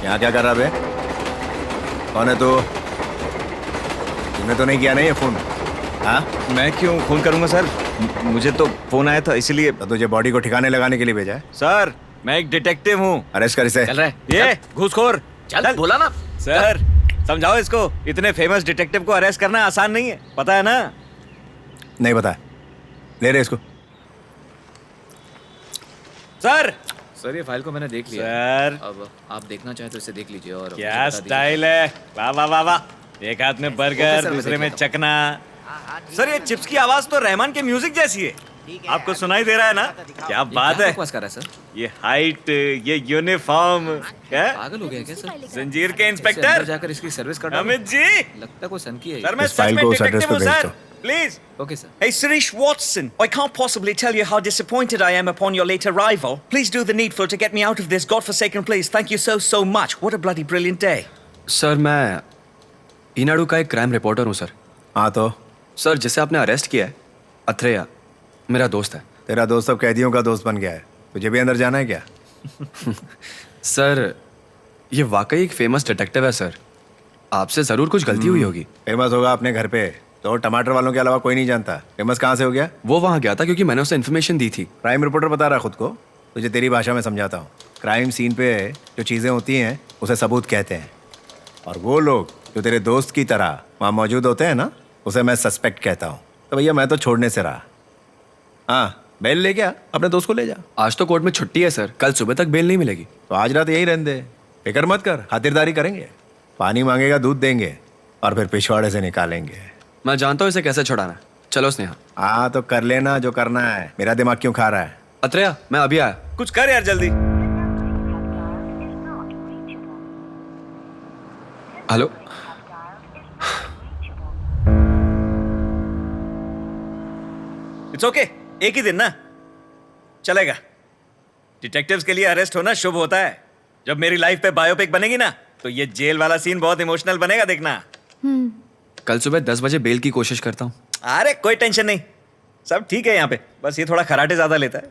यहाँ क्या कर रहा बे? कौन है तू? तूने तो नहीं किया ना ये फोन? हाँ? मैं क्यों फोन करूंगा सर? मुझे तो फोन आया था इसीलिए। तो तुझे बॉडी को ठिकाने लगाने के लिए भेजा है? सर मैं एक डिटेक्टिव हूँ। अरेस्ट कर इसे। चल रहा है ये घूसखोर। चल बोला ना सर समझाओ इसको, इतने फेमस डिटेक्टिव को अरेस्ट करना आसान नहीं है, पता है ना? नहीं पता। ले रहे इसको। सर सर ये फाइल को मैंने देख लिया। सर अब आप देखना चाहे तो इसे देख लीजिए और मुझे क्या बता दीजिए। स्टाइल है, वाह वाह वाह वाह। एक हाथ में ओके बर्गर सर, मैं दूसरे देख में लेता हूँ। चकना। सर ये चिप्स की आवाज तो रहमान के म्यूजिक जैसी है। आपको सुनाई दे रहा है ना? क्या ये बात क्या है। बकवास कर रहा है सर? ये हाइट, ये यूनिफॉर्म, क्या पागल हो गया क्या सर? जंजीर के इसे अंदर इंस्पेक्टर जाकर इसकी सर्विस कर डालो। अमित जी। लगता है कोई सन की है सर ये। मैं इस सच फाइल में को उस एड्रेस डिटेक्टिव पे हूँ भेज सर, दो। Please. Okay sir. Hey, Sirish Watson, I can't possibly tell you how disappointed I am upon your late arrival. Please do the needful to get me out of this godforsaken place. Thank you so much. What a bloody brilliant day. Sir मैं ईनाडू का एक crime reporter हूँ sir. हाँ तो sir जिसे आपने arrest किया है, अथरेया, मेरा दोस्त है। तेरा दोस्त अब कैदियों का दोस्त बन गया है। तुझे भी अंदर जाना है क्या? सर ये वाकई एक फेमस डिटेक्टिव है सर। आपसे ज़रूर कुछ गलती हुई होगी। फेमस होगा अपने घर पे, तो टमाटर वालों के अलावा कोई नहीं जानता। फेमस कहाँ से हो गया? वो वहाँ गया था क्योंकि मैंने उसे इन्फॉर्मेशन दी थी। क्राइम रिपोर्टर बता रहा खुद को। तुझे तेरी भाषा में समझाता हूँ। क्राइम सीन पे जो चीज़ें होती हैं उसे सबूत कहते हैं, और वो लोग जो तेरे दोस्त की तरह वहाँ मौजूद होते हैं ना, उसे मैं सस्पेक्ट कहता हूँ। तो भैया मैं तो छोड़ने से रहा। हाँ, बेल ले गया, अपने दोस्त को ले जा। आज तो कोर्ट में छुट्टी है सर, कल सुबह तक बेल नहीं मिलेगी। तो आज रात यही रहने दे, फिक्र मत कर, खातिरदारी करेंगे। पानी मांगेगा दूध देंगे, और फिर पिछवाड़े से निकालेंगे। मैं जानता हूँ इसे कैसे छुड़ाना है। चलो स्नेहा। हाँ तो कर लेना जो करना है। मेरा दिमाग क्यों खा रहा है? अथरेया मैं अभी आया। कुछ कर यार जल्दी। हेलो। इट्स ओके, एक ही दिन ना चलेगा। डिटेक्टिव्स के लिए अरेस्ट होना शुभ होता है। जब मेरी लाइफ पे बायोपिक बनेगी ना, तो ये जेल वाला सीन बहुत इमोशनल बनेगा, देखना। कल सुबह 10 बजे बेल की कोशिश करता हूँ। अरे कोई टेंशन नहीं, सब ठीक है यहाँ पे। बस ये थोड़ा खराटे ज्यादा लेता है।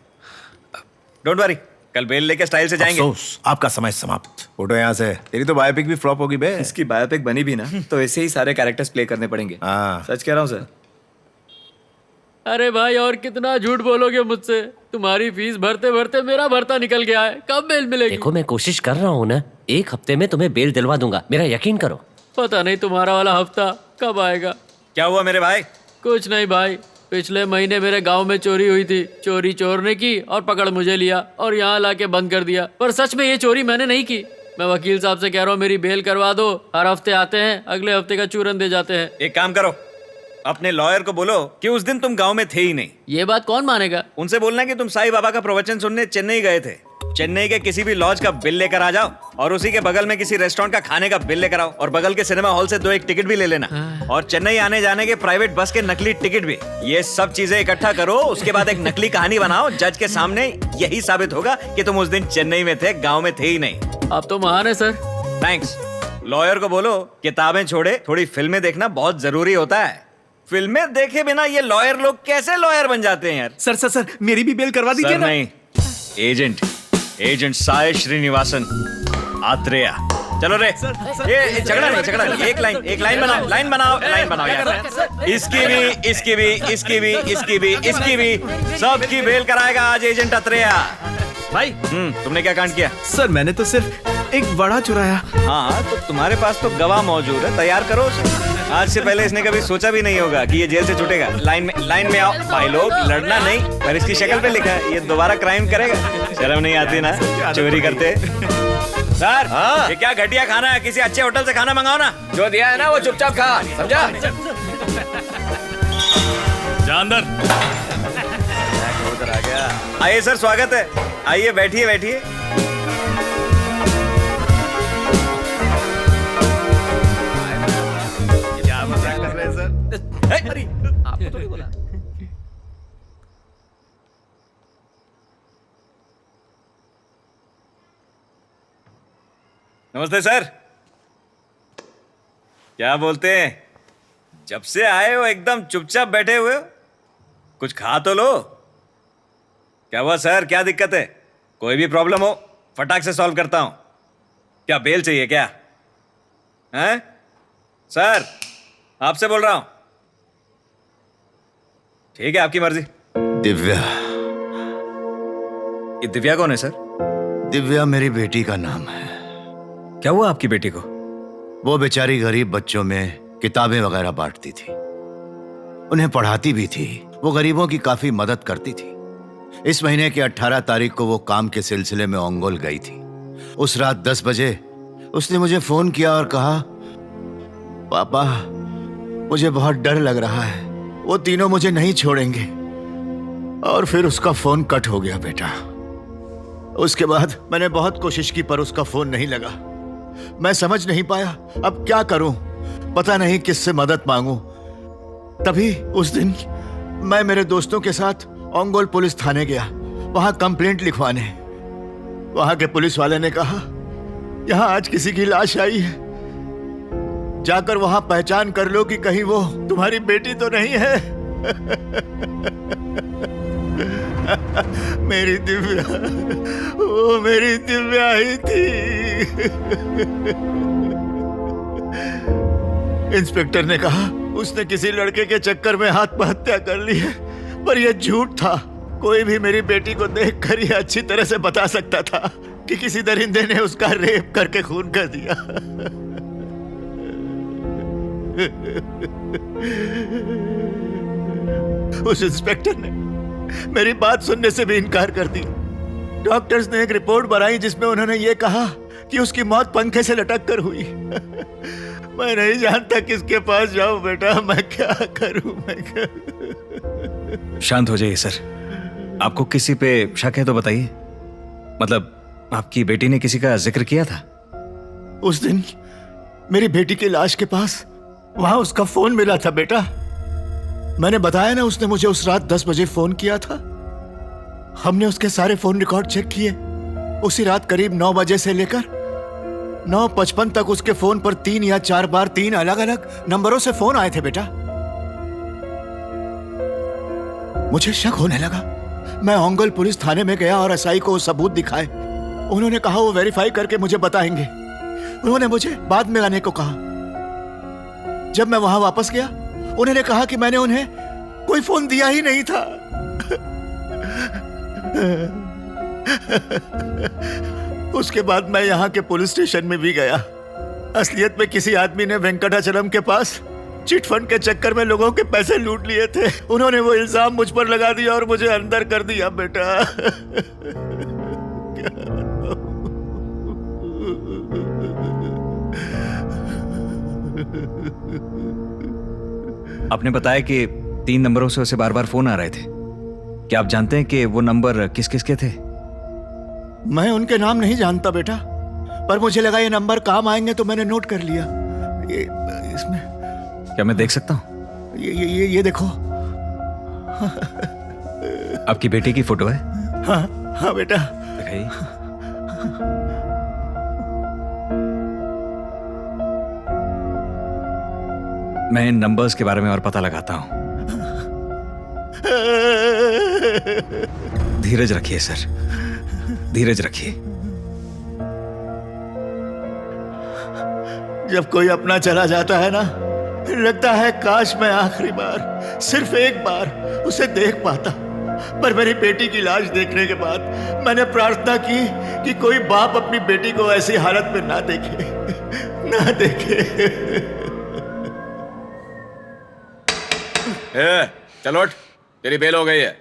डोंट वरी, कल बेल लेके स्टाइल से जाएंगे। अफसोस, आपका समय समाप्त। फोटो यहाँ से। तेरी तो बायोपिक भी फ्लॉप होगी बे। इसकी बायोपिक बनी भी ना तो ऐसे ही सारे कैरेक्टर्स प्ले करने पड़ेंगे। हाँ। सच कह रहा हूँ सर। अरे भाई और कितना झूठ बोलोगे मुझसे? तुम्हारी फीस भरते भरते मेरा भरता निकल गया है। कब बेल मिलेगी? देखो मैं कोशिश कर रहा हूँ ना, 1 हफ्ते में तुम्हें बेल दिलवा दूंगा, मेरा यकीन करो। पता नहीं तुम्हारा वाला हफ्ता कब आएगा। क्या हुआ मेरे भाई? कुछ नहीं भाई, पिछले महीने मेरे गांव में चोरी हुई थी। चोरी चोर ने की और पकड़ मुझे लिया और यहाँ लाके बंद कर दिया। पर सच में ये चोरी मैंने नहीं की। मैं वकील साहब से कह रहा हूँ मेरी बेल करवा दो। हर हफ्ते आते हैं, अगले हफ्ते का चूरन दे जाते हैं। एक काम करो, अपने लॉयर को बोलो कि उस दिन तुम गांव में थे ही नहीं। ये बात कौन मानेगा? उनसे बोलना कि तुम साईं बाबा का प्रवचन सुनने चेन्नई गए थे। चेन्नई के किसी भी लॉज का बिल लेकर आ जाओ, और उसी के बगल में किसी रेस्टोरेंट का खाने का बिल लेकर आओ, और बगल के सिनेमा हॉल से 2 टिकट भी ले लेना, और चेन्नई आने जाने के प्राइवेट बस के नकली टिकट भी। ये सब चीजें इकट्ठा करो, उसके बाद एक नकली कहानी बनाओ। जज के सामने यही साबित होगा कि तुम उस दिन चेन्नई में थे, गाँव में थे ही नहीं। आप तो महान है सर। थैंक्स। लॉयर को बोलो किताबें छोड़े, थोड़ी फिल्में देखना बहुत जरूरी होता है। फिल्में देखे बिना ये लॉयर लोग कैसे लॉयर बन जाते हैं यार? सर मेरी भी बेल करवा सर नहीं, एजेंट साय श्रीनिवासन आत्रेया। चलो रे, ये झगड़ा नहीं, एक लाइन बनाओ यार। इसकी भी सबकी बेल कराएगा आज एजेंट आत्रेया। भाई तुमने क्या कांड किया? सर मैंने तो सिर्फ एक बड़ा चुराया। हाँ तो तुम्हारे पास तो गवाह मौजूद है, तैयार करो उसे। आज से पहले इसने कभी सोचा भी नहीं होगा कि ये जेल से छूटेगा। लाइन में आओ भाई लोग, लड़ना नहीं। पर इसकी शक्ल पे लिखा है ये दोबारा क्राइम करेगा। शर्म नहीं आती ना चोरी करते? सर ये क्या घटिया खाना है, किसी अच्छे होटल से खाना मंगाओ ना। जो दिया है ना वो चुपचाप खा, समझा? जा अंदर। उधर आ गया। आइए सर, स्वागत है। आइए बैठिए। क्या मजाक कर रहे हैं सर? अरे आपको तो नहीं बोला। नमस्ते सर। क्या बोलते हैं? जब से आए हो एकदम चुपचाप बैठे हुए हो। कुछ खा तो लो। क्या हुआ सर, क्या दिक्कत है? कोई भी प्रॉब्लम हो फटाक से सॉल्व करता हूं। क्या बेल चाहिए क्या? हैं? सर, आपसे बोल रहा हूं। ठीक है, आपकी मर्जी। दिव्या। ये दिव्या कौन है सर? दिव्या मेरी बेटी का नाम है। क्या हुआ आपकी बेटी को? वो बेचारी गरीब बच्चों में किताबें वगैरह बांटती थी, उन्हें पढ़ाती भी थी। वो गरीबों की काफी मदद करती थी। इस महीने की 18 तारीख को वो काम के सिलसिले में ओंगोल गई थी। उस रात 10 बजे उसने मुझे फोन किया और कहा, पापा मुझे बहुत डर लग रहा है, वो तीनों मुझे नहीं छोड़ेंगे। और फिर उसका फोन कट हो गया बेटा। उसके बाद मैंने बहुत कोशिश की पर उसका फोन नहीं लगा। मैं समझ नहीं पाया अब क्या करूं, पता नहीं किससे मदद मांगूं। तभी उस दिन मैं मेरे दोस्तों के साथ ओंगोल पुलिस थाने गया, वहां कंप्लेंट लिखवाने। वहां के पुलिस वाले ने कहा, यहां आज किसी की लाश आई है, जाकर वहां पहचान कर लो कि कहीं वो तुम्हारी बेटी तो नहीं है। मेरी दिव्या, वो मेरी दिव्या ही थी। इंस्पेक्टर ने कहा उसने किसी लड़के के चक्कर में आत्महत्या कर ली है, पर यह झूठ था। कोई भी मेरी बेटी को देखकर यह अच्छी तरह से बता सकता था कि किसी दरिंदे ने उसका रेप करके खून कर दिया। उस इंस्पेक्टर ने मेरी बात सुनने से भी इनकार कर दिया। डॉक्टर्स ने एक रिपोर्ट बनाई जिसमें उन्होंने ये कहा कि उसकी मौत पंखे से लटक कर हुई। मैं नहीं जानता किसके पास जाऊं बेटा, मैं क्या करूं, मैं क्या। शांत हो जाइए सर। आपको किसी पे शक है तो बताइए। मतलब आपकी बेटी ने किसी का जिक्र किया था? उस दिन मेरी बेटी की लाश के पास वहां उसका फोन मिला था बेटा। मैंने बताया ना, उसने मुझे उस रात 10 बजे फोन किया था। हमने उसके सारे फोन रिकॉर्ड चेक किए। उसी रात करीब 9 बजे से लेकर 9:55 तक उसके फोन पर 3 या 4 बार 3 अलग अलग नंबरों से फोन आए थे बेटा। मुझे शक होने लगा। मैं ओंगोल पुलिस थाने में गया और एसआई को सबूत दिखाए। उन्होंने कहा वो वेरीफाई करके मुझे बताएंगे। उन्होंने मुझे बाद में आने को कहा। जब मैं वहां वापस गया, उन्होंने कहा कि मैंने उन्हें कोई फोन दिया ही नहीं था। उसके बाद मैं यहाँ के पुलिस स्टेशन में भी गया। असलियत में किसी आदमी ने वेंकटाचलम के पास चिट फंड के चक्कर में लोगों के पैसे लूट लिए थे। उन्होंने वो इल्जाम मुझ पर लगा दिया और मुझे अंदर कर दिया बेटा। आपने बताया कि 3 नंबरों से उसे बार बार फोन आ रहे थे। क्या आप जानते हैं कि वो नंबर किस किस के थे? मैं उनके नाम नहीं जानता बेटा, पर मुझे लगा ये नंबर काम आएंगे तो मैंने नोट कर लिया। ये इसमें क्या मैं देख सकता हूं? ये देखो। आपकी बेटी की फोटो है? हाँ बेटा। दिखाइए। मैं इन नंबर्स के बारे में और पता लगाता हूं। धीरज रखिए सर, धीरज रखिए। जब कोई अपना चला जाता है ना, लगता है काश मैं आखिरी बार, सिर्फ एक बार उसे देख पाता। पर मेरी बेटी की लाश देखने के बाद मैंने प्रार्थना की कि कोई बाप अपनी बेटी को ऐसी हालत में ना देखे, ना देखे। चलो उठ, तेरी बेल हो गई है।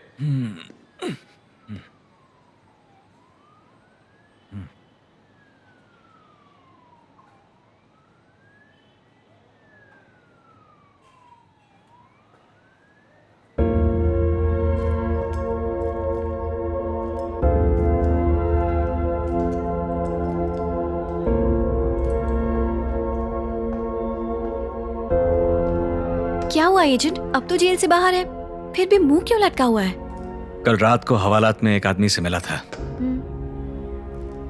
क्या हुआ एजेंट? अब तो जेल से बाहर है, फिर भी मुंह क्यों लटका हुआ है? कल रात को हवालात में एक आदमी से मिला था।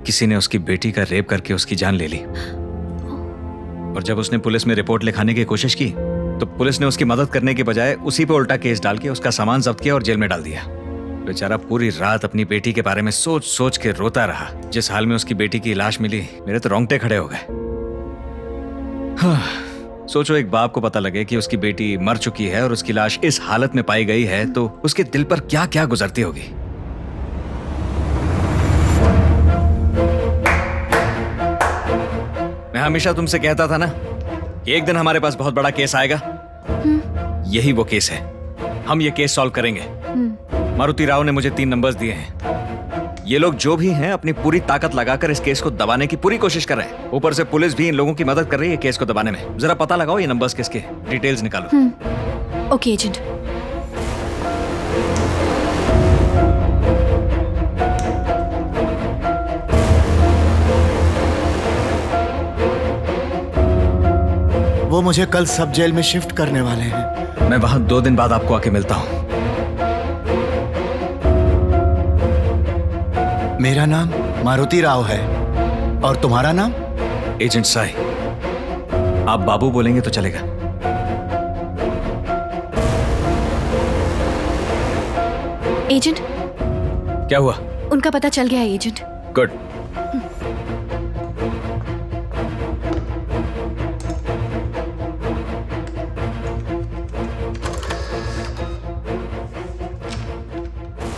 किसी ने उसकी बेटी का रेप करके उसकी जान ले ली। और जब उसने पुलिस में रिपोर्ट लिखाने की कोशिश की तो पुलिस ने उसकी मदद करने के बजाय उसी पे उल्टा केस डाल के उसका सामान जब्त किया और जेल में डाल दिया। बेचारा पूरी रात अपनी बेटी के बारे में सोच सोच के रोता रहा। जिस हाल में उसकी बेटी की लाश मिली, मेरे तो रोंगटे खड़े हो गए। हाँ, सोचो एक बाप को पता लगे कि उसकी बेटी मर चुकी है और उसकी लाश इस हालत में पाई गई है, तो उसके दिल पर क्या क्या गुजरती होगी। मैं हमेशा तुमसे कहता था ना कि एक दिन हमारे पास बहुत बड़ा केस आएगा। यही वो केस है। हम ये केस सॉल्व करेंगे। मारुति राव ने मुझे 3 नंबर्स दिए हैं। ये लोग जो भी हैं अपनी पूरी ताकत लगाकर इस केस को दबाने की पूरी कोशिश कर रहे हैं। ऊपर से पुलिस भी इन लोगों की मदद कर रही है केस को दबाने में। जरा पता लगाओ ये नंबर्स किसके, डिटेल्स निकालो। Okay agent. वो मुझे कल सब जेल में शिफ्ट करने वाले हैं। मैं वहां 2 दिन बाद आपको आके मिलता हूं। मेरा नाम मारुति राव है और तुम्हारा नाम? एजेंट साई। आप बाबू बोलेंगे तो चलेगा। एजेंट, क्या हुआ? उनका पता चल गया है एजेंट। गुड।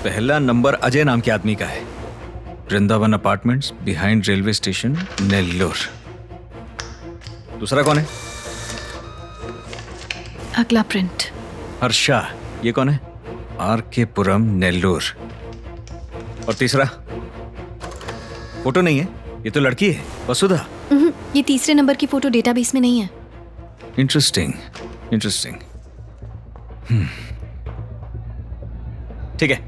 पहला नंबर अजय नाम के आदमी का है। Vrindavan apartments, behind railway station, Nellore. दूसरा कौन है? अगला प्रिंट। हर्षा। ये कौन है? आर के पुरम, नेल्लोर। और तीसरा? फोटो नहीं है, ये तो लड़की है, वसुधा। ये तीसरे नंबर की फोटो डेटाबेस में नहीं है। Interesting, interesting. ठीक है,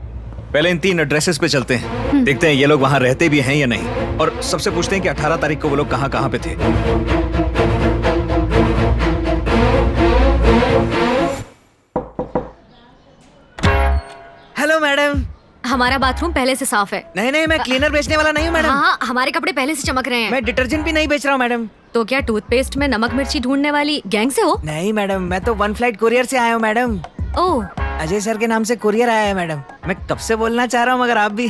पहले इन 3 एड्रेसेस पे चलते हैं। देखते हैं ये लोग वहां रहते भी हैं या नहीं, और सबसे पूछते हैं कि 18 तारीख को वो लोग कहां पे थे। Hello madam. हमारा बाथरूम पहले से साफ है। नहीं, मैं क्लीनर बेचने वाला नहीं हूँ मैडम। हाँ, हमारे कपड़े पहले से चमक रहे हैं। मैं डिटर्जेंट भी नहीं बेच रहा हूँ मैडम। तो क्या टूथपेस्ट में नमक मिर्ची ढूंढने वाली गैंग से हो? नहीं मैडम, मैं तो 1 फ्लाइट कुरियर से आया हूँ मैडम। ओह, अजय सर के नाम से कुरियर आया है मैडम। मैं कब से बोलना चाह रहा हूँ मगर आप भी।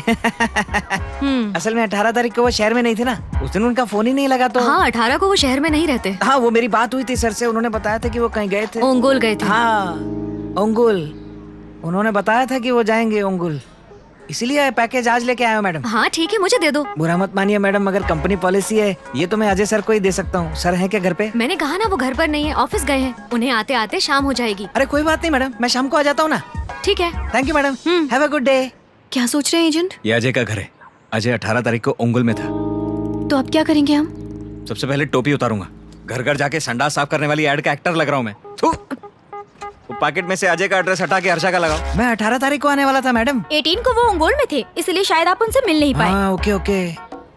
असल में 18 तारीख को वो शहर में नहीं थे ना, उस दिन उनका फोन ही नहीं लगा। तो हाँ, 18 को वो शहर में नहीं रहते। हाँ, वो मेरी बात हुई थी सर से, उन्होंने बताया था कि वो कहीं गए थे। ओंगोल गए थे। हाँ, ओंगोल। उन्होंने बताया था कि वो जाएंगे ओंगोल, इसीलिए पैकेज आज लेके आया हूँ मैडम। हाँ ठीक है, मुझे दे दो। बुरा मत मानिए मैडम, मगर कंपनी पॉलिसी है, ये तो मैं अजय सर को ही दे सकता हूँ। सर है क्या घर पे? मैंने कहा ना वो घर पर नहीं है, ऑफिस गए हैं। उन्हें आते आते शाम हो जाएगी। अरे कोई बात नहीं मैडम, मैं शाम को आ जाता हूँ ना। ठीक है। Thank you madam, have a good day. क्या सोच रहे हैं एजेंट? ये अजय का घर है। अजय 18 तारीख को ओंगोल में था। तो अब क्या करेंगे हम? सबसे पहले टोपी उतारूंगा। घर घर जाके संडास साफ करने वाली एड का एक्टर लग रहा हूँ मैं। थू। वो पैकेट में से अजय का एड्रेस हटा के हर्षा का लगाओ। मैं 18 तारीख को आने वाला था मैडम। 18 को वो ओंगोल में थे, इसलिए शायद आप उनसे मिल नहीं पाए। हाँ, ओके।